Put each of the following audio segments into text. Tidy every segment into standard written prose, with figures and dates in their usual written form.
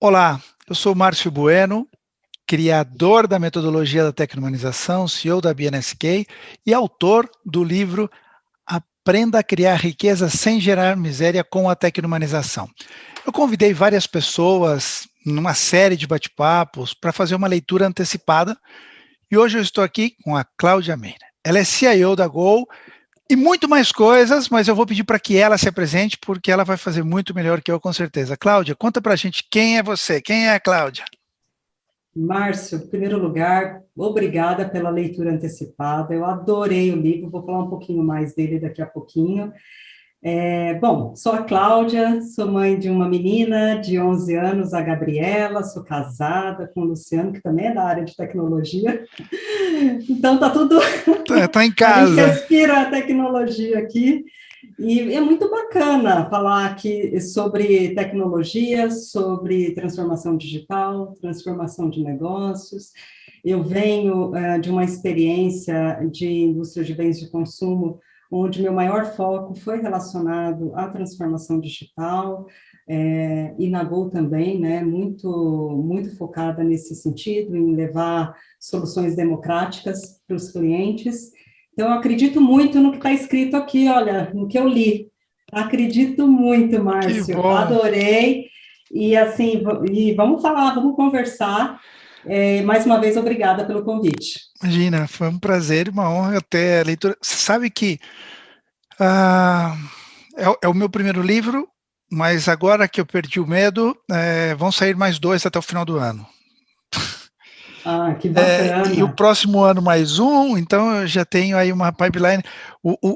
Olá, eu sou Márcio Bueno, criador da metodologia da tecnomanização, CEO da BNSK e autor do livro Aprenda a Criar Riqueza Sem Gerar Miséria com a Tecnomanização. Eu convidei várias pessoas numa série de bate-papos para fazer uma leitura antecipada e hoje eu estou aqui com a Cláudia Meira. Ela é CIO da Gol e muito mais coisas, mas eu vou pedir para que ela se apresente porque ela vai fazer muito melhor que eu, com certeza. Cláudia, conta para a gente quem é você, quem é a Cláudia? Márcio, em primeiro lugar, obrigada pela leitura antecipada. Eu adorei o livro, vou falar um pouquinho mais dele daqui a pouquinho. Bom, sou a Cláudia, sou mãe de uma menina de 11 anos, a Gabriela, sou casada com o Luciano, que também é da área de tecnologia. Então, tá tudo... Tá em A gente casa. respira a tecnologia aqui. E é muito bacana falar aqui sobre tecnologia, sobre transformação digital, transformação de negócios. Eu venho de uma experiência de indústria de bens de consumo, onde meu maior foco foi relacionado à transformação digital, e na Gol também, né, muito focada nesse sentido, em levar soluções democráticas para os clientes. Então, eu acredito muito no que está escrito aqui, olha, no que eu li. Acredito muito, Que Márcio. bom. Adorei. E assim, vamos falar, vamos conversar. Mais uma vez, obrigada pelo convite. Imagina, foi um prazer e uma honra ter a leitura. Você sabe que ah, é o meu primeiro livro, mas agora que eu perdi o medo, vão sair mais dois até o final do ano. Ah, que E o bacana. próximo ano mais um, então eu já tenho aí uma pipeline.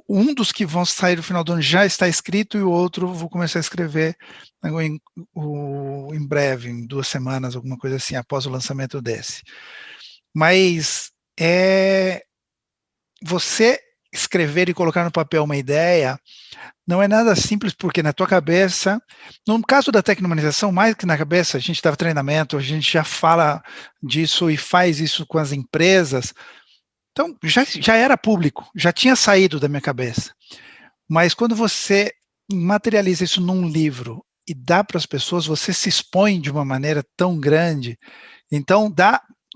Um dos que vão sair no final do ano já está escrito e o outro vou começar a escrever em breve, em 2 semanas, alguma coisa assim, após o lançamento desse. Mas você escrever e colocar no papel uma ideia não é nada simples, porque na tua cabeça, no caso da tecnomanização, mais que na cabeça, a gente dá treinamento, a gente já fala disso e faz isso com as empresas, então já era público, já tinha saído da minha cabeça. Mas quando você materializa isso num livro e dá para as pessoas, você se expõe de uma maneira tão grande. Então,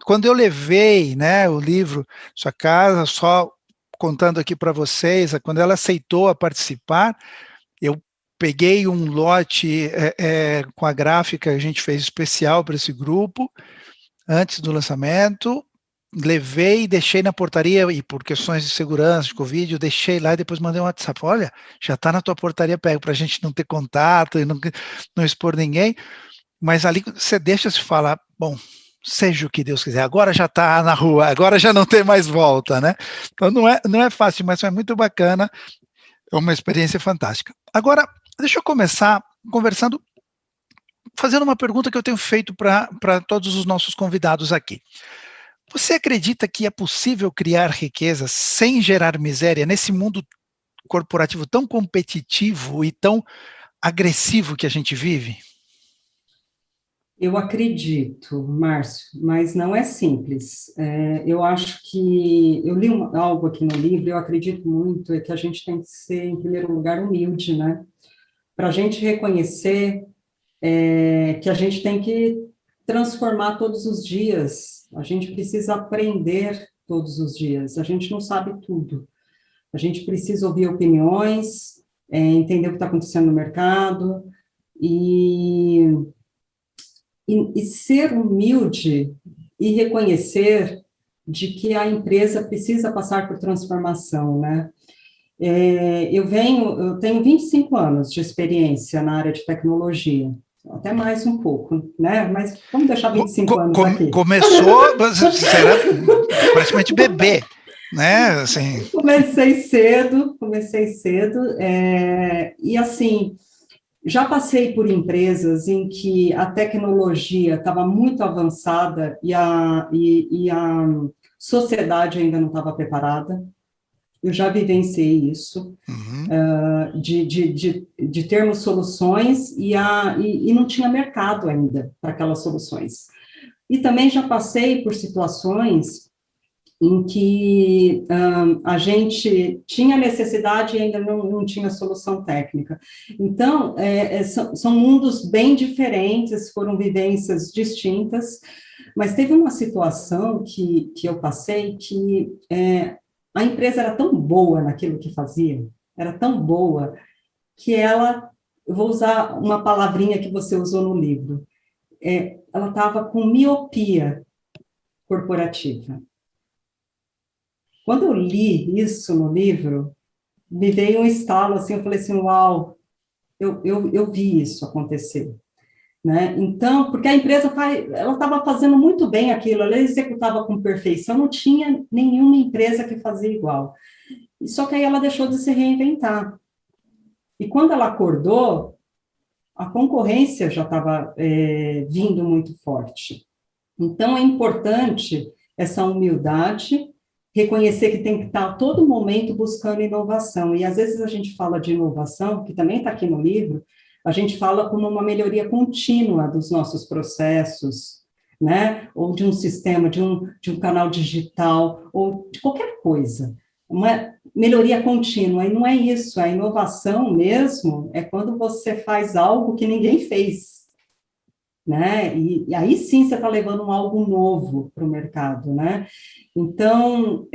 quando eu levei, né, o livro Sua Casa, só contando aqui para vocês, quando ela aceitou a participar, eu peguei um lote com a gráfica que a gente fez especial para esse grupo, antes do lançamento, levei e deixei na portaria, e por questões de segurança, de Covid, eu deixei lá e depois mandei um WhatsApp, olha, já está na tua portaria, pega, para a gente não ter contato e não expor ninguém, mas ali você deixa se falar, bom, seja o que Deus quiser, agora já está na rua, agora já não tem mais volta, né? Então não é fácil, mas é muito bacana, é uma experiência fantástica. Agora, deixa eu começar conversando, fazendo uma pergunta que eu tenho feito para todos os nossos convidados aqui. Você acredita que é possível criar riqueza sem gerar miséria nesse mundo corporativo tão competitivo e tão agressivo que a gente vive? Eu acredito, Márcio, mas não é simples. Eu acho que eu li algo aqui no livro. Eu acredito muito que a gente tem que ser, em primeiro lugar, humilde, né? Para a gente reconhecer que a gente tem que transformar todos os dias, a gente precisa aprender todos os dias, a gente não sabe tudo, a gente precisa ouvir opiniões, entender o que está acontecendo no mercado, e, e ser humilde e reconhecer de que a empresa precisa passar por transformação, né? Eu tenho 25 anos de experiência na área de tecnologia, até mais um pouco, né? Mas vamos deixar 25 anos aqui. Começou, você era praticamente bebê, né? Assim, Comecei cedo, e assim, já passei por empresas em que a tecnologia estava muito avançada e a sociedade ainda não estava preparada. Eu já vivenciei isso. uhum. De termos soluções e não tinha mercado ainda para aquelas soluções. E também já passei por situações em que a gente tinha necessidade e ainda não tinha solução técnica. Então, são mundos bem diferentes, foram vivências distintas, mas teve uma situação que eu passei que a empresa era tão boa naquilo que fazia, era tão boa, que ela, eu vou usar uma palavrinha que você usou no livro, ela estava com miopia corporativa. Quando eu li isso no livro, me veio um estalo, assim, eu falei assim, uau, eu vi isso acontecer, né? Então, porque a empresa ela estava fazendo muito bem aquilo, ela executava com perfeição, não tinha nenhuma empresa que fazia igual. Só que aí ela deixou de se reinventar. E quando ela acordou, a concorrência já estava vindo muito forte. Então, é importante essa humildade, reconhecer que tem que estar a todo momento buscando inovação. E, às vezes, a gente fala de inovação, que também está aqui no livro, a gente fala como uma melhoria contínua dos nossos processos, né? Ou de um sistema, de um canal digital, ou de qualquer coisa. Uma melhoria contínua, e não é isso, a inovação mesmo é quando você faz algo que ninguém fez, né? E aí sim você está levando algo novo para o mercado, né? Então,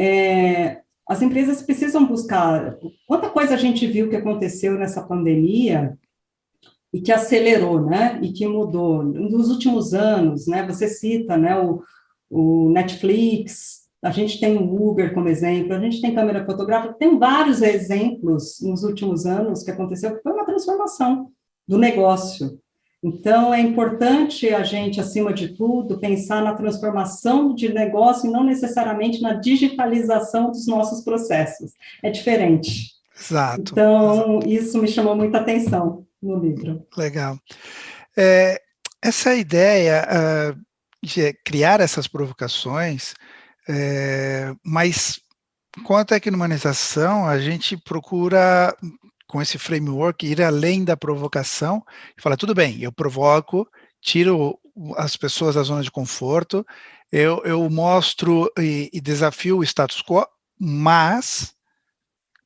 as empresas precisam buscar. Quanta coisa a gente viu que aconteceu nessa pandemia e que acelerou, né? E que mudou nos últimos anos, né? Você cita, né? O Netflix. A gente tem o Uber como exemplo, a gente tem câmera fotográfica, tem vários exemplos nos últimos anos que aconteceu, que foi uma transformação do negócio. Então, é importante a gente, acima de tudo, pensar na transformação de negócio e não necessariamente na digitalização dos nossos processos. É diferente. Exato. Então, isso me chamou muita atenção no livro. Legal. Essa ideia de criar essas provocações, mas com a tecnomanização, a gente procura, com esse framework, ir além da provocação e falar, tudo bem, eu provoco, tiro as pessoas da zona de conforto, eu mostro e desafio o status quo, mas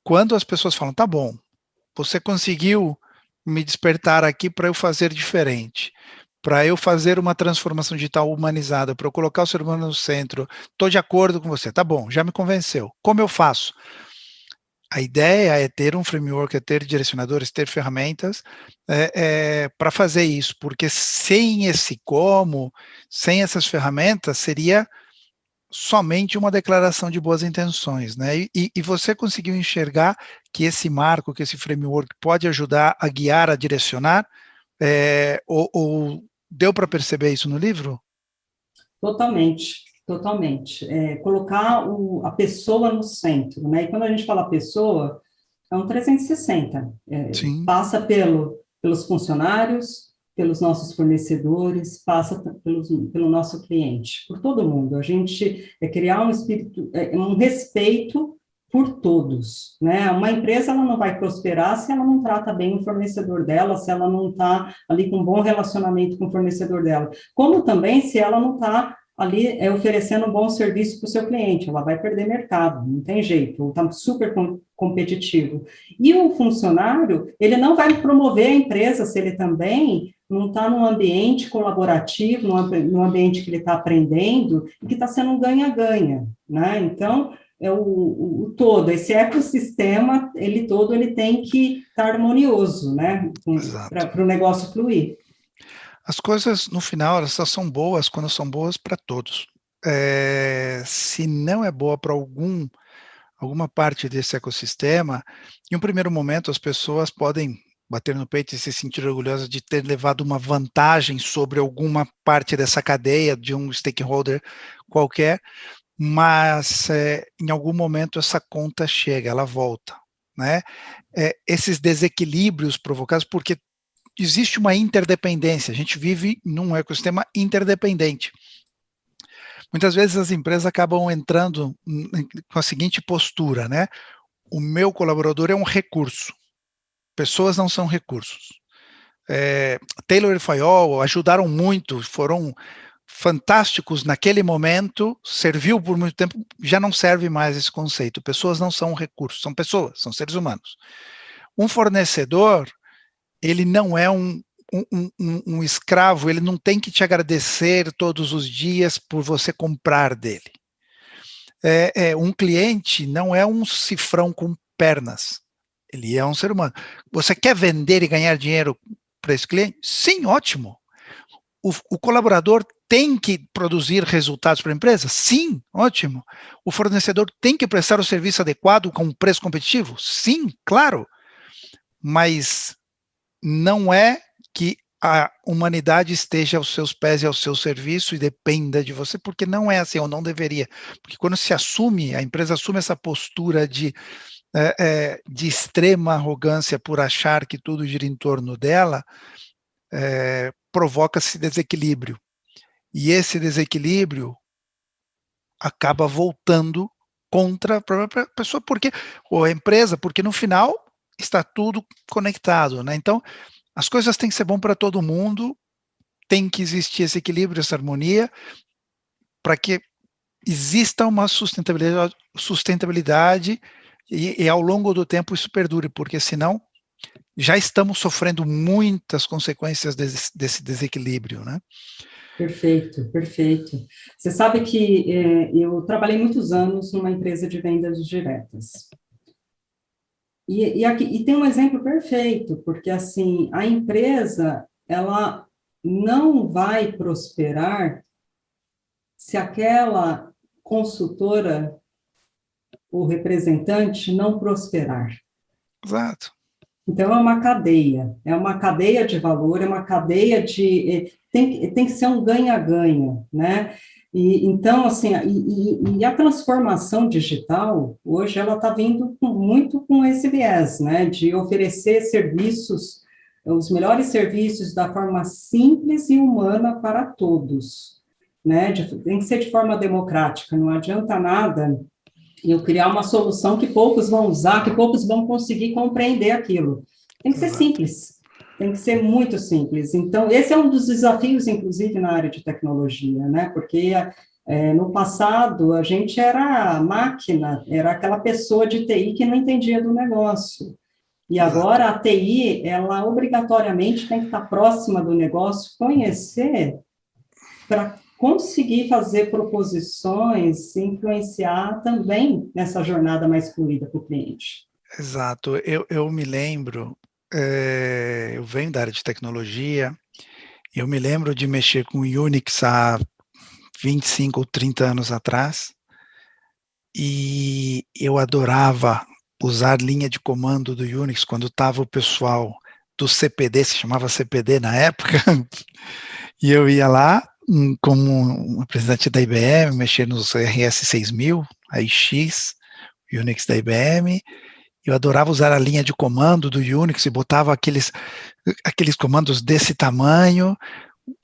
quando as pessoas falam, tá bom, você conseguiu me despertar aqui para eu fazer diferente, para eu fazer uma transformação digital humanizada, para eu colocar o ser humano no centro, estou de acordo com você, tá bom, já me convenceu. Como eu faço? A ideia é ter um framework, é ter direcionadores, ter ferramentas para fazer isso, porque sem esse como, sem essas ferramentas, seria somente uma declaração de boas intenções, né? E você conseguiu enxergar que esse marco, que esse framework pode ajudar a guiar, a direcionar, ou deu para perceber isso no livro? Totalmente, totalmente. Colocar a pessoa no centro, né? E quando a gente fala pessoa, é um 360. Sim, Passa pelos funcionários, pelos nossos fornecedores, passa pelo nosso cliente, por todo mundo. A gente criar um espírito, um respeito por todos, né? Uma empresa ela não vai prosperar se ela não trata bem o fornecedor dela, se ela não está ali com um bom relacionamento com o fornecedor dela, como também se ela não está ali oferecendo um bom serviço para o seu cliente, ela vai perder mercado, não tem jeito, está super competitivo. E o funcionário, ele não vai promover a empresa se ele também não está num ambiente colaborativo, num ambiente que ele está aprendendo, e que está sendo um ganha-ganha, né? Então, o todo, esse ecossistema, ele tem que estar harmonioso, né, exato. para o negócio fluir. As coisas, no final, elas só são boas quando são boas para todos. Se não é boa para alguma parte desse ecossistema, em um primeiro momento as pessoas podem bater no peito e se sentir orgulhosas de ter levado uma vantagem sobre alguma parte dessa cadeia de um stakeholder qualquer, mas em algum momento essa conta chega, ela volta, né? Esses desequilíbrios provocados porque existe uma interdependência, a gente vive num ecossistema interdependente. Muitas vezes as empresas acabam entrando com a seguinte postura, né? O meu colaborador é um recurso, pessoas não são recursos. Taylor e Fayol ajudaram muito, foram fantásticos naquele momento, serviu por muito tempo, já não serve mais esse conceito. Pessoas não são um recurso, são pessoas, são seres humanos. Um fornecedor, ele não é um escravo, ele não tem que te agradecer todos os dias por você comprar dele. Um cliente não é um cifrão com pernas, ele é um ser humano. Você quer vender e ganhar dinheiro para esse cliente? Sim, ótimo. O colaborador tem que produzir resultados para a empresa? Sim, ótimo. O fornecedor tem que prestar o serviço adequado com um preço competitivo? Sim, claro. Mas não é que a humanidade esteja aos seus pés e ao seu serviço e dependa de você, porque não é assim, ou não deveria. Porque quando se assume, a empresa assume essa postura de extrema arrogância por achar que tudo gira em torno dela, provoca-se desequilíbrio. E esse desequilíbrio acaba voltando contra a própria pessoa, ou a empresa, porque no final está tudo conectado, né? Então, as coisas têm que ser bom para todo mundo, tem que existir esse equilíbrio, essa harmonia, para que exista uma sustentabilidade e ao longo do tempo isso perdure, porque senão já estamos sofrendo muitas consequências desse desequilíbrio, né? Perfeito, perfeito. Você sabe que eu trabalhei muitos anos numa empresa de vendas diretas. E tem um exemplo perfeito, porque assim, a empresa, ela não vai prosperar se aquela consultora ou representante não prosperar. Exato. Então, é uma cadeia de valor, é uma cadeia de... Tem que ser um ganha-ganha, né? Então, assim, e a transformação digital, hoje, ela está vindo muito com esse viés, né? De oferecer serviços, os melhores serviços da forma simples e humana para todos, né? Tem que ser de forma democrática, não adianta nada eu criar uma solução que poucos vão usar, que poucos vão conseguir compreender aquilo. Tem que ser simples, tem que ser muito simples. Então, esse é um dos desafios, inclusive, na área de tecnologia, né? Porque no passado a gente era máquina, era aquela pessoa de TI que não entendia do negócio. E agora a TI, ela obrigatoriamente tem que estar próxima do negócio, conhecer para conseguir fazer proposições, influenciar também nessa jornada mais fluida para o cliente. Exato. Eu me lembro, eu venho da área de tecnologia, eu me lembro de mexer com Unix há 25 ou 30 anos atrás, e eu adorava usar linha de comando do Unix quando estava o pessoal do CPD, se chamava CPD na época, e eu ia lá como um representante da IBM, mexer nos RS-6000, AIX, Unix da IBM. Eu adorava usar a linha de comando do Unix e botava aqueles comandos desse tamanho,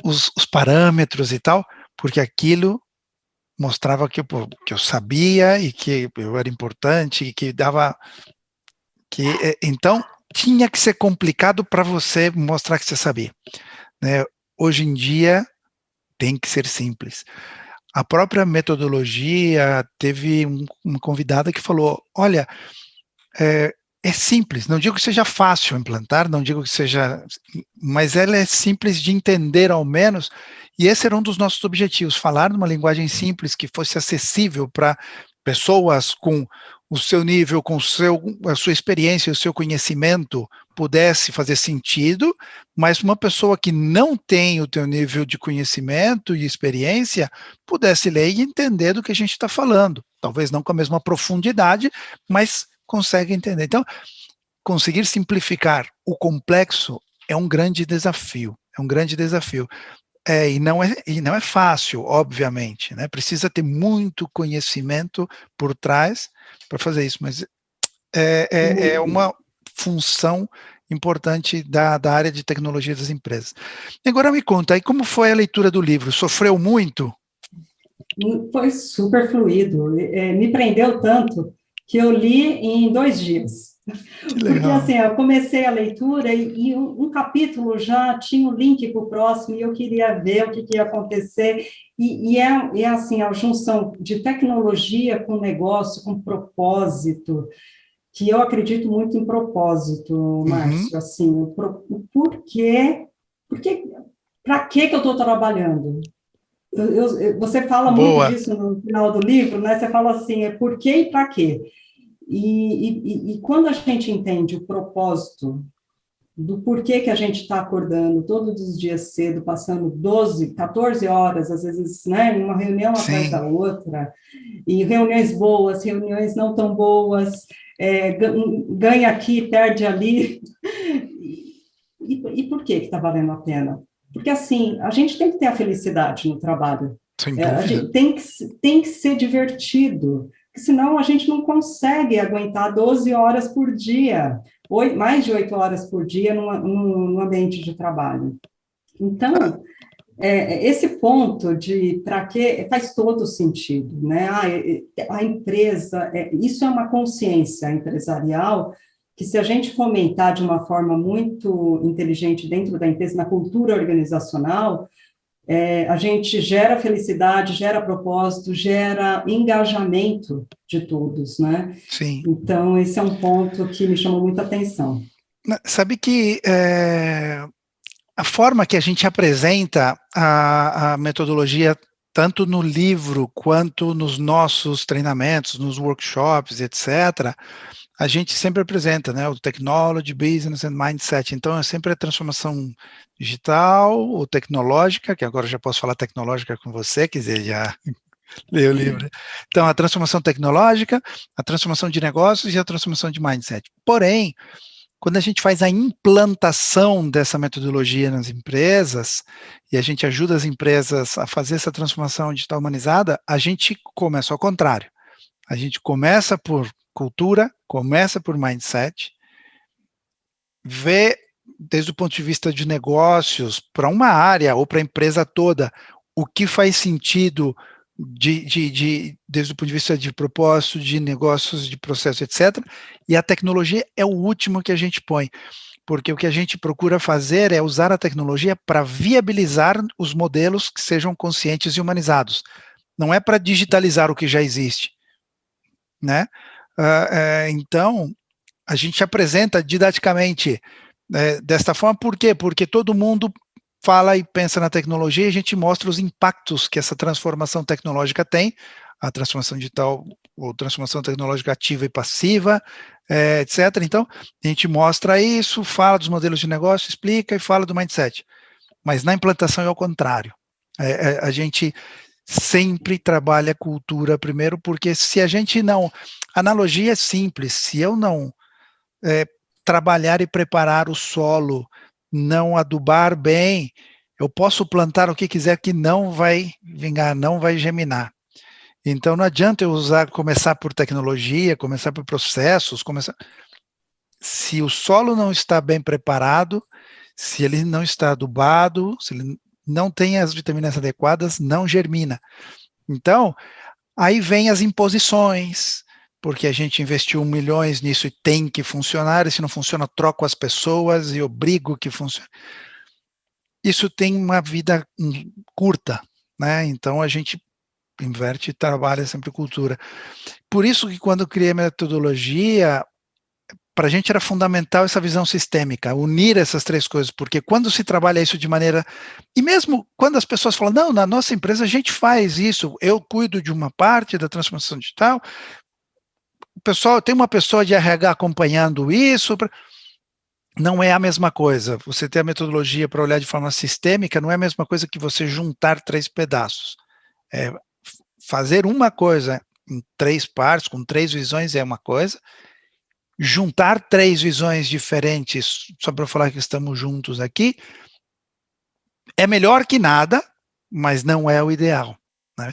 os parâmetros e tal, porque aquilo mostrava que eu sabia e que eu era importante e que dava... Então, tinha que ser complicado para você mostrar que você sabia, né? Hoje em dia, tem que ser simples. A própria metodologia, teve uma convidada que falou, olha, é simples, não digo que seja fácil implantar, não digo que seja, mas ela é simples de entender ao menos, e esse era um dos nossos objetivos, falar numa linguagem simples que fosse acessível para pessoas com o seu nível, com a sua experiência, o seu conhecimento pudesse fazer sentido, mas uma pessoa que não tem o teu nível de conhecimento e experiência pudesse ler e entender do que a gente está falando. Talvez não com a mesma profundidade, mas consegue entender. Então, conseguir simplificar o complexo é um grande desafio, e não é fácil, obviamente, né? Precisa ter muito conhecimento por trás para fazer isso, mas é uma função importante da área de tecnologia das empresas. Agora me conta, aí como foi a leitura do livro? Sofreu muito? Foi super fluido, me prendeu tanto que eu li em 2 dias. Que Porque, legal. assim, eu comecei a leitura e um capítulo já tinha o link para o próximo e eu queria ver o que, que ia acontecer. E assim, a junção de tecnologia com negócio, com propósito, que eu acredito muito em propósito, Uhum. Márcio, assim, o porquê, para que eu estou trabalhando? Você fala muito Boa. disso no final do livro, né? Você fala assim, é por quê e para quê? E quando a gente entende o propósito do porquê que a gente está acordando todos os dias cedo, passando 12, 14 horas, às vezes, né, em uma reunião atrás Sim. da outra, e reuniões boas, reuniões não tão boas, ganha aqui, perde ali. E por que está valendo a pena? Porque, assim, a gente tem que ter a felicidade no trabalho. Sem A dúvida. gente tem que ser divertido, porque senão a gente não consegue aguentar 12 horas por dia, mais de 8 horas por dia num ambiente de trabalho. Então, esse ponto de para quê faz todo sentido, né? A empresa, isso é uma consciência empresarial que, se a gente fomentar de uma forma muito inteligente dentro da empresa, na cultura organizacional, a gente gera felicidade, gera propósito, gera engajamento de todos, né? Sim. Então, esse é um ponto que me chamou muita atenção. Sabe que a forma que a gente apresenta a metodologia, tanto no livro quanto nos nossos treinamentos, nos workshops, etc., a gente sempre apresenta, né, o Technology, Business and Mindset. Então, é sempre a transformação digital ou tecnológica, que agora eu já posso falar tecnológica com você, quer dizer, já leu o livro. Então, a transformação tecnológica, a transformação de negócios e a transformação de mindset. Porém, quando a gente faz a implantação dessa metodologia nas empresas, e a gente ajuda as empresas a fazer essa transformação digital humanizada, a gente começa ao contrário. A gente começa por cultura, começa por mindset, vê desde o ponto de vista de negócios, para uma área ou para a empresa toda, o que faz sentido desde o ponto de vista de propósito, de negócios, de processo, etc. E a tecnologia é o último que a gente põe, porque o que a gente procura fazer é usar a tecnologia para viabilizar os modelos que sejam conscientes e humanizados. Não é para digitalizar o que já existe, né? Então, a gente apresenta didaticamente desta forma, por quê? Porque todo mundo fala e pensa na tecnologia e a gente mostra os impactos que essa transformação tecnológica tem, a transformação digital ou transformação tecnológica ativa e passiva, etc. Então, a gente mostra isso, fala dos modelos de negócio, explica e fala do mindset. Mas na implantação é ao contrário. A gente sempre trabalha a cultura primeiro, porque se a gente não... A analogia é simples, se eu não trabalhar e preparar o solo, não adubar bem, eu posso plantar o que quiser que não vai vingar, não vai germinar. Então não adianta eu começar por tecnologia, começar por processos, se o solo não está bem preparado, se ele não está adubado, se ele não tem as vitaminas adequadas, não germina. Então, aí vem as imposições, porque a gente investiu milhões nisso e tem que funcionar, e se não funciona, troco as pessoas e obrigo que funcione. Isso tem uma vida curta, né? Então a gente inverte e trabalha sempre cultura. Por isso que quando eu criei a metodologia, para a gente era fundamental essa visão sistêmica, unir essas três coisas, porque quando se trabalha isso de maneira... E mesmo quando as pessoas falam, não, na nossa empresa a gente faz isso, eu cuido de uma parte da transformação digital, o pessoal, tem uma pessoa de RH acompanhando isso, não é a mesma coisa. Você ter a metodologia para olhar de forma sistêmica não é a mesma coisa que você juntar três pedaços. Fazer uma coisa em três partes, com três visões é uma coisa, juntar três visões diferentes, só para falar que estamos juntos aqui, é melhor que nada, mas não é o ideal, né?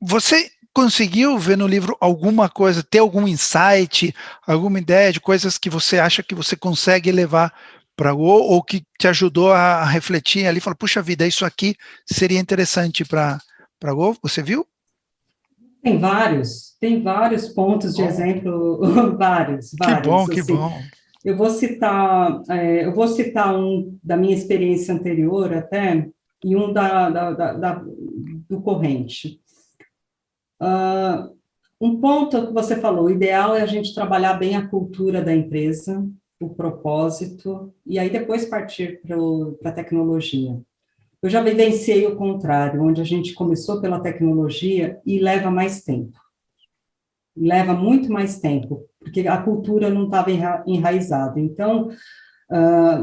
Você conseguiu ver no livro alguma coisa, ter algum insight, alguma ideia de coisas que você acha que você consegue levar para ou que te ajudou a refletir ali, falar, puxa vida, isso aqui seria interessante para Go? Você viu? Tem vários pontos de Bom, exemplo, que bom, que assim. bom. Eu vou citar um da minha experiência anterior até, e um do corrente. Um ponto que você falou, o ideal é a gente trabalhar bem a cultura da empresa, o propósito, e aí depois partir para a tecnologia. Eu já vivenciei o contrário, onde a gente começou pela tecnologia e leva mais tempo. Leva muito mais tempo, porque a cultura não estava enraizada. Então,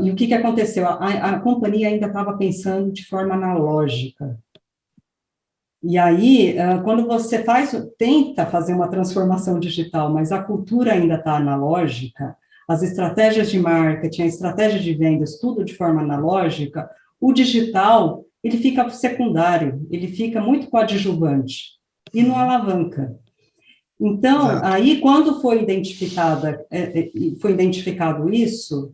e o que aconteceu? A companhia ainda estava pensando de forma analógica. E aí, quando você tenta fazer uma transformação digital, mas a cultura ainda está analógica, as estratégias de marketing, a estratégia de vendas, tudo de forma analógica, o digital, ele fica secundário, ele fica muito coadjuvante e não Uhum, alavanca. Então, exato. aí, quando foi identificado isso,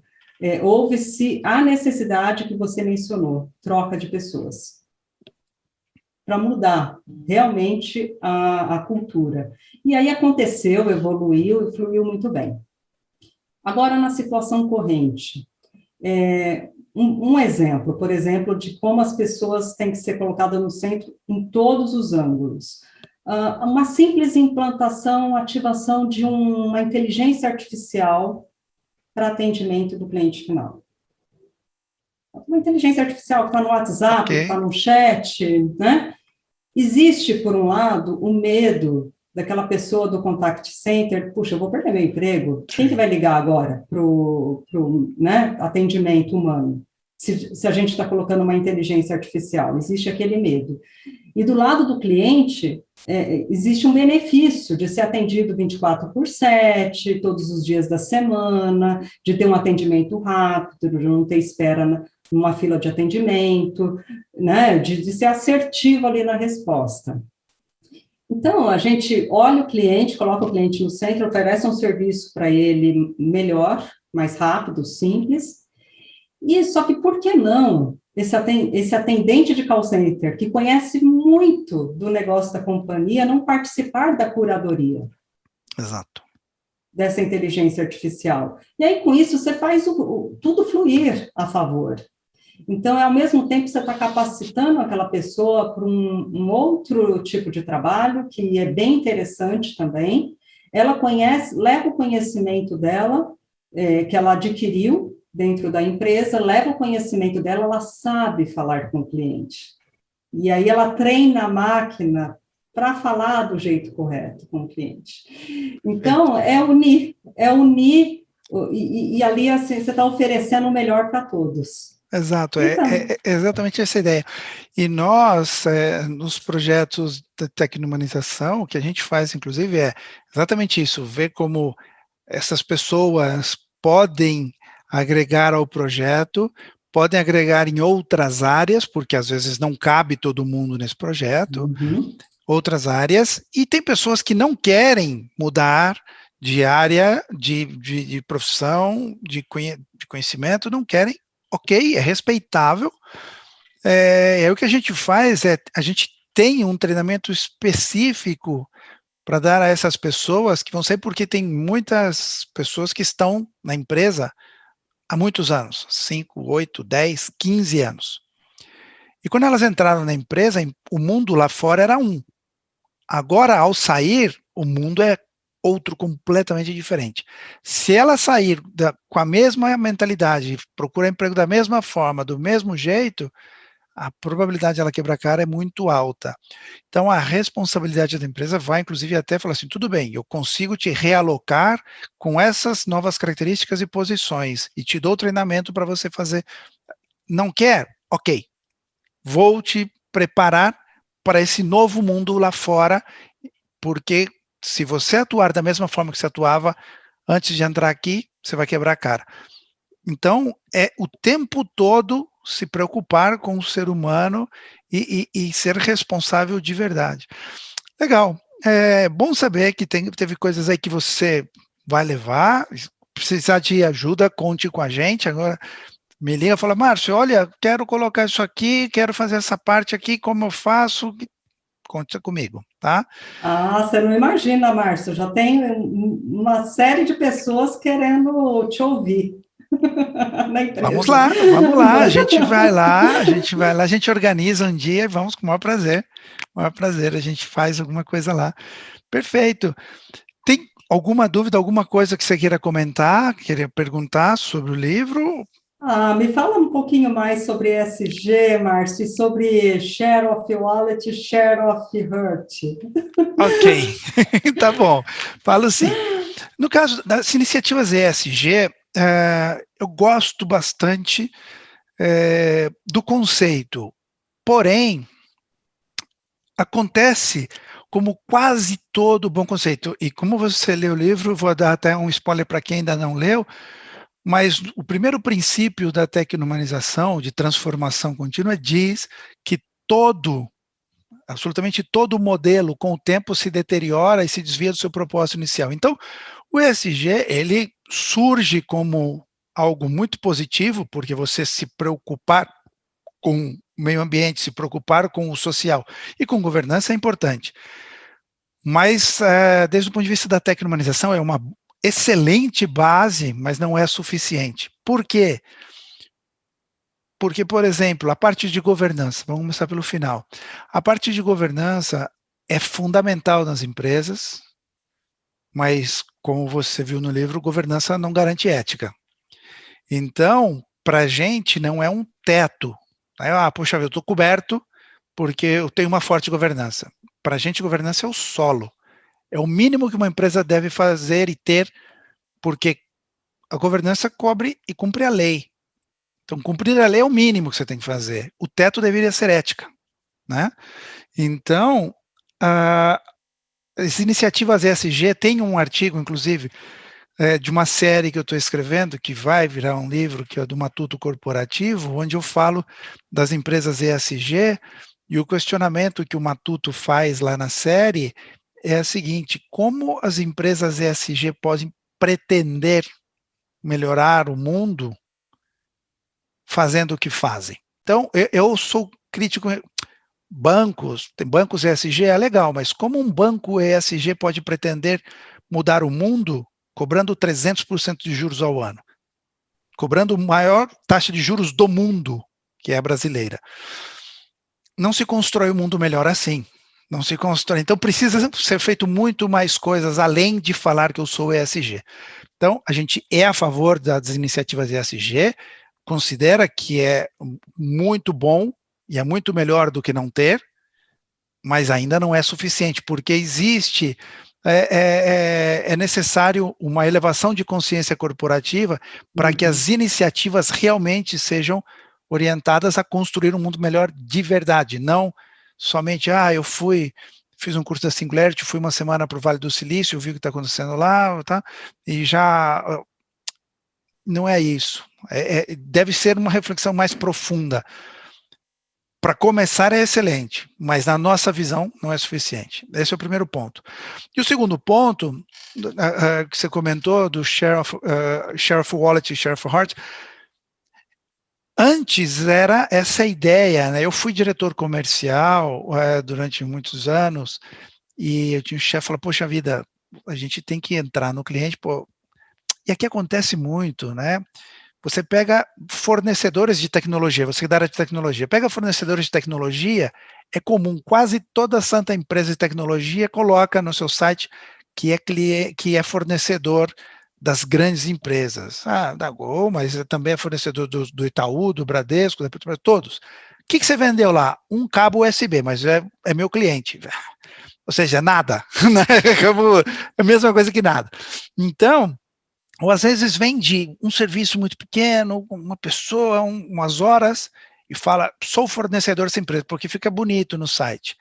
houve-se a necessidade que você mencionou, troca de pessoas, para mudar realmente a cultura. E aí aconteceu, evoluiu e fluiu muito bem. Agora, na situação corrente, um exemplo, por exemplo, de como as pessoas têm que ser colocadas no centro em todos os ângulos. Uma simples implantação, ativação de uma inteligência artificial para atendimento do cliente final. Uma inteligência artificial que está no Ok, WhatsApp, que está no chat, né? Existe, por um lado, o medo daquela pessoa do contact center, puxa, eu vou perder meu emprego, quem que sim. vai ligar agora para o né, atendimento humano? Se a gente está colocando uma inteligência artificial, existe aquele medo. E do lado do cliente, existe um benefício de ser atendido 24/7, todos os dias da semana, de ter um atendimento rápido, de não ter espera numa fila de atendimento, né, de ser assertivo ali na resposta. Então, a gente olha o cliente, coloca o cliente no centro, oferece um serviço para ele melhor, mais rápido, simples, e só que por que não esse atendente de call center, que conhece muito do negócio da companhia, não participar da curadoria Exato. dessa inteligência artificial? E aí, com isso, você faz tudo fluir a favor. Então, ao mesmo tempo, você está capacitando aquela pessoa para um outro tipo de trabalho, que é bem interessante também. Ela conhece, leva o conhecimento dela, que ela adquiriu dentro da empresa, leva o conhecimento dela, ela sabe falar com o cliente. E aí ela treina a máquina para falar do jeito correto com o cliente. Perfeito. Então, é unir, e ali assim, você está oferecendo o melhor para todos. Exato, Então, é exatamente essa ideia. E nós, nos projetos de tecnomanização, o que a gente faz, inclusive, é exatamente isso, ver como essas pessoas podem agregar ao projeto, podem agregar em outras áreas, porque às vezes não cabe todo mundo nesse projeto, uhum, outras áreas, e tem pessoas que não querem mudar de área, de profissão, de conhecimento, não querem, ok, é respeitável. O que a gente faz a gente tem um treinamento específico para dar a essas pessoas que vão ser, porque tem muitas pessoas que estão na empresa há muitos anos, 5, 8, 10, 15 anos. E quando elas entraram na empresa, o mundo lá fora era um. Agora, ao sair, o mundo é outro completamente diferente. Se ela sair com a mesma mentalidade, procurar emprego da mesma forma, do mesmo jeito, a probabilidade de ela quebrar a cara é muito alta. Então, a responsabilidade da empresa vai, inclusive, até falar assim: tudo bem, eu consigo te realocar com essas novas características e posições, e te dou treinamento para você fazer. Não quer? Ok, vou te preparar para esse novo mundo lá fora, porque se você atuar da mesma forma que você atuava antes de entrar aqui, você vai quebrar a cara. Então, é o tempo todo se preocupar com o ser humano e ser responsável de verdade. Legal. É bom saber que teve coisas aí que você vai levar. Se precisar de ajuda, conte com a gente. Agora, me liga e fala: Márcio, olha, quero colocar isso aqui, quero fazer essa parte aqui, como eu faço? conta comigo, tá? Ah, você não imagina, Márcio, já tem uma série de pessoas querendo te ouvir na empresa. Vamos lá, a gente vai lá, a gente vai lá, a gente organiza um dia e vamos com o maior prazer, a gente faz alguma coisa lá. Perfeito. Tem alguma dúvida, alguma coisa que você queira comentar, queria perguntar sobre o livro? Ah, me fala um pouquinho mais sobre ESG, Márcio, e sobre Share of Wallet, Share of Heart. Ok, tá bom. Falo sim. No caso das iniciativas ESG, eu gosto bastante do conceito, porém, acontece como quase todo bom conceito, e como você leu o livro, vou dar até um spoiler para quem ainda não leu, mas o primeiro princípio da tecnomanização, de transformação contínua, diz que absolutamente todo modelo, com o tempo, se deteriora e se desvia do seu propósito inicial. Então, o ESG, ele surge como algo muito positivo, porque você se preocupar com o meio ambiente, se preocupar com o social e com governança é importante. Mas, desde o ponto de vista da tecnomanização, é uma excelente base, mas não é suficiente. Por quê? Porque, por exemplo, a parte de governança, vamos começar pelo final. A parte de governança é fundamental nas empresas, mas, como você viu no livro, governança não garante ética. Então, para a gente, não é um teto. Poxa, eu estou coberto porque eu tenho uma forte governança. Para a gente, governança é o solo. É o mínimo que uma empresa deve fazer e ter, porque a governança cobre e cumpre a lei. Então, cumprir a lei é o mínimo que você tem que fazer. O teto deveria ser ética, né? Então, as iniciativas ESG, tem um artigo, inclusive, de uma série que eu estou escrevendo, que vai virar um livro, que é do Matuto Corporativo, onde eu falo das empresas ESG, e o questionamento que o Matuto faz lá na série é o seguinte: como as empresas ESG podem pretender melhorar o mundo fazendo o que fazem? Então, eu sou crítico. Tem bancos ESG, é legal, mas como um banco ESG pode pretender mudar o mundo cobrando 300% de juros ao ano? Cobrando a maior taxa de juros do mundo, que é a brasileira. Não se constrói um mundo melhor assim. Não se constrói. Então, precisa ser feito muito mais coisas além de falar que eu sou ESG. Então, a gente é a favor das iniciativas ESG, considera que é muito bom e é muito melhor do que não ter, mas ainda não é suficiente, porque é necessário uma elevação de consciência corporativa para que as iniciativas realmente sejam orientadas a construir um mundo melhor de verdade, não somente, fiz um curso da Singularity, fui uma semana para o Vale do Silício, vi o que está acontecendo lá, tá? E já não é isso. Deve ser uma reflexão mais profunda. Para começar é excelente, mas na nossa visão não é suficiente. Esse é o primeiro ponto. E o segundo ponto, que você comentou do share of wallet e share of heart, antes era essa ideia, né? Eu fui diretor comercial durante muitos anos e eu tinha um chefe que falou, poxa vida, a gente tem que entrar no cliente, pô. E aqui acontece muito, né? Você pega fornecedores de tecnologia, você da área de tecnologia, pega fornecedores de tecnologia, é comum, quase toda santa empresa de tecnologia coloca no seu site que é fornecedor das grandes empresas. Da Gol, mas também é fornecedor do Itaú, do Bradesco, da Petrobras, todos. O que você vendeu lá? Um cabo USB, mas é meu cliente. Ou seja, nada. É a mesma coisa que nada. Então, ou às vezes vende um serviço muito pequeno, uma pessoa, umas horas, e fala, sou fornecedor dessa empresa, porque fica bonito no site.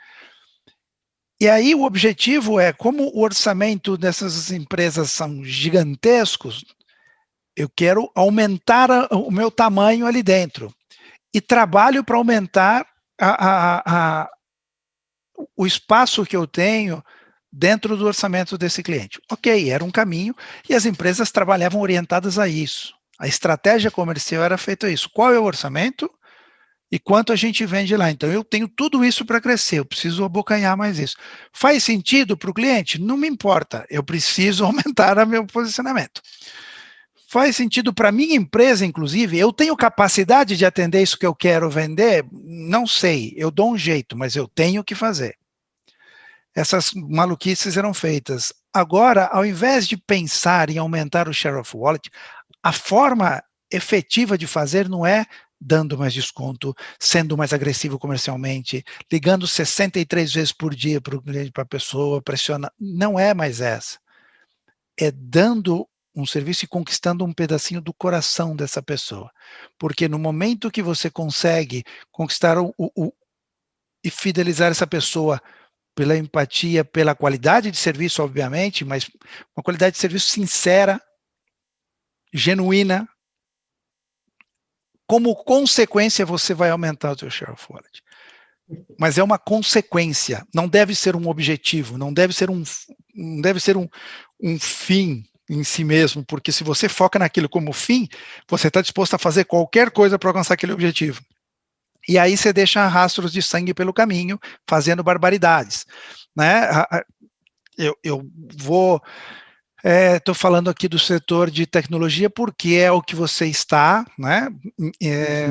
E aí o objetivo é, como o orçamento dessas empresas são gigantescos, eu quero aumentar o meu tamanho ali dentro. E trabalho para aumentar o espaço que eu tenho dentro do orçamento desse cliente. Ok, era um caminho e as empresas trabalhavam orientadas a isso. A estratégia comercial era feita isso. Qual é o orçamento? e quanto a gente vende lá. Então, eu tenho tudo isso para crescer, eu preciso abocanhar mais isso. Faz sentido para o cliente? Não me importa, eu preciso aumentar o meu posicionamento. Faz sentido para a minha empresa, inclusive? Eu tenho capacidade de atender isso que eu quero vender? Não sei, eu dou um jeito, mas eu tenho que fazer. Essas maluquices eram feitas. Agora, ao invés de pensar em aumentar o share of wallet, a forma efetiva de fazer não é dando mais desconto, sendo mais agressivo comercialmente, ligando 63 vezes por dia para o cliente, para a pessoa, pressiona. Não é mais essa. É dando um serviço e conquistando um pedacinho do coração dessa pessoa. Porque no momento que você consegue conquistar e fidelizar essa pessoa pela empatia, pela qualidade de serviço, obviamente, mas uma qualidade de serviço sincera, genuína, como consequência você vai aumentar o seu share of wallet. Mas é uma consequência, não deve ser um objetivo, não deve ser um fim em si mesmo, porque se você foca naquilo como fim, você está disposto a fazer qualquer coisa para alcançar aquele objetivo. E aí você deixa rastros de sangue pelo caminho, fazendo barbaridades. Né? Eu vou... Estou falando aqui do setor de tecnologia porque é o que você está, né?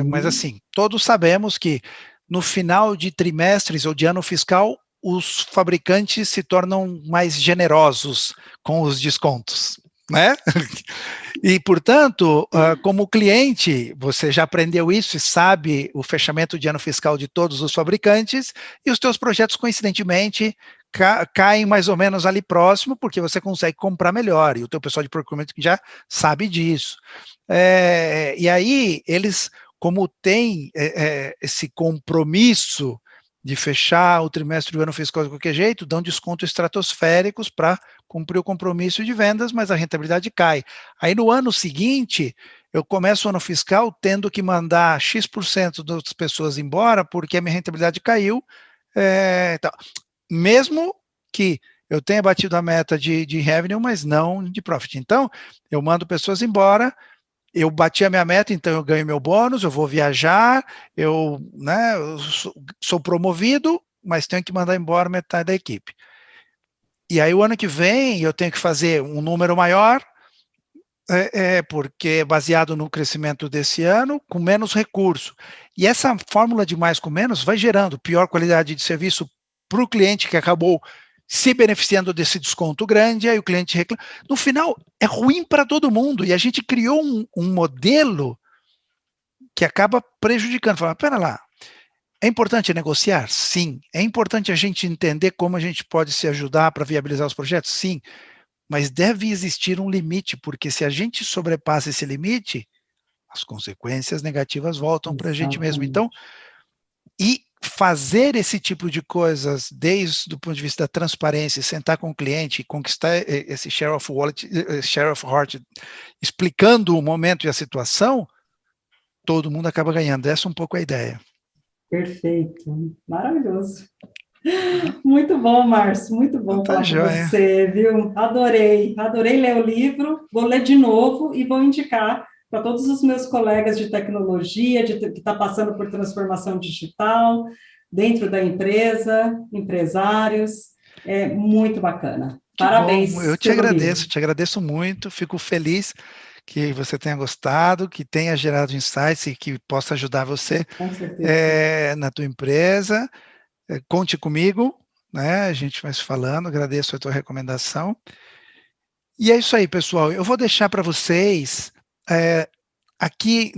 Mas assim, todos sabemos que no final de trimestres ou de ano fiscal, os fabricantes se tornam mais generosos com os descontos, né? E, portanto, como cliente, você já aprendeu isso e sabe o fechamento de ano fiscal de todos os fabricantes, e os teus projetos, coincidentemente, caem mais ou menos ali próximo, porque você consegue comprar melhor, e o teu pessoal de procurement já sabe disso. E aí, eles, como têm esse compromisso de fechar o trimestre do ano fiscal de qualquer jeito, dão descontos estratosféricos para cumprir o compromisso de vendas, mas a rentabilidade cai. Aí no ano seguinte, eu começo o ano fiscal tendo que mandar X% das pessoas embora porque a minha rentabilidade caiu, então, mesmo que eu tenha batido a meta de revenue, mas não de profit. Então, eu mando pessoas embora, eu bati a minha meta, então eu ganho meu bônus, eu vou viajar, eu sou promovido, mas tenho que mandar embora metade da equipe. E aí o ano que vem eu tenho que fazer um número maior, porque é baseado no crescimento desse ano, com menos recurso. E essa fórmula de mais com menos vai gerando pior qualidade de serviço para o cliente que acabou se beneficiando desse desconto grande, aí o cliente reclama. No final, é ruim para todo mundo, e a gente criou um modelo que acaba prejudicando. Fala, pera lá, é importante negociar? Sim. É importante a gente entender como a gente pode se ajudar para viabilizar os projetos? Sim. Mas deve existir um limite, porque se a gente sobrepassa esse limite, as consequências negativas voltam para a gente mesmo. Então, e fazer esse tipo de coisas desde o ponto de vista da transparência, sentar com o cliente, conquistar esse share of wallet, share of heart, explicando o momento e a situação, todo mundo acaba ganhando. Essa é um pouco a ideia. Perfeito, maravilhoso. Muito bom, Márcio, muito bom falar com você, viu? Adorei ler o livro, vou ler de novo e vou indicar para todos os meus colegas de tecnologia, que está passando por transformação digital, dentro da empresa, empresários, é muito bacana. Parabéns. Bom, eu te agradeço muito, fico feliz que você tenha gostado, que tenha gerado insights e que possa ajudar você na tua empresa. Conte comigo, né? A gente vai se falando, agradeço a tua recomendação. E é isso aí, pessoal. Eu vou deixar para vocês aqui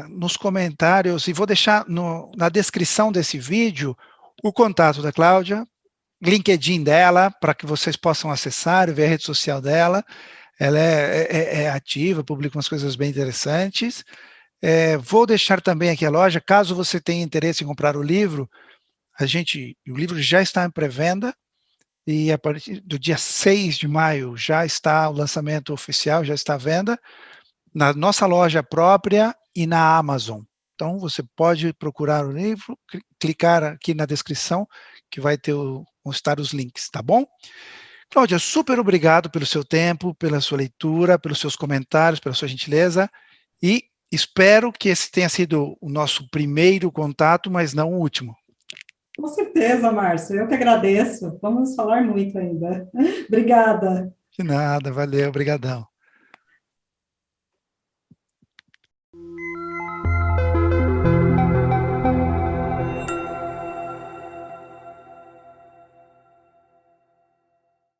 nos comentários e vou deixar na descrição desse vídeo o contato da Cláudia, LinkedIn dela, para que vocês possam acessar e ver a rede social dela. Ela é ativa, publica umas coisas bem interessantes. Vou deixar também aqui a loja, caso você tenha interesse em comprar o livro, o livro já está em pré-venda, e a partir do dia 6 de maio já está o lançamento oficial, já está à venda, na nossa loja própria e na Amazon. Então, você pode procurar o livro, clicar aqui na descrição, que vão estar os links, tá bom? Cláudia, super obrigado pelo seu tempo, pela sua leitura, pelos seus comentários, pela sua gentileza, e espero que esse tenha sido o nosso primeiro contato, mas não o último. Com certeza, Márcio, eu que agradeço. Vamos falar muito ainda. Obrigada. De nada, valeu, obrigadão.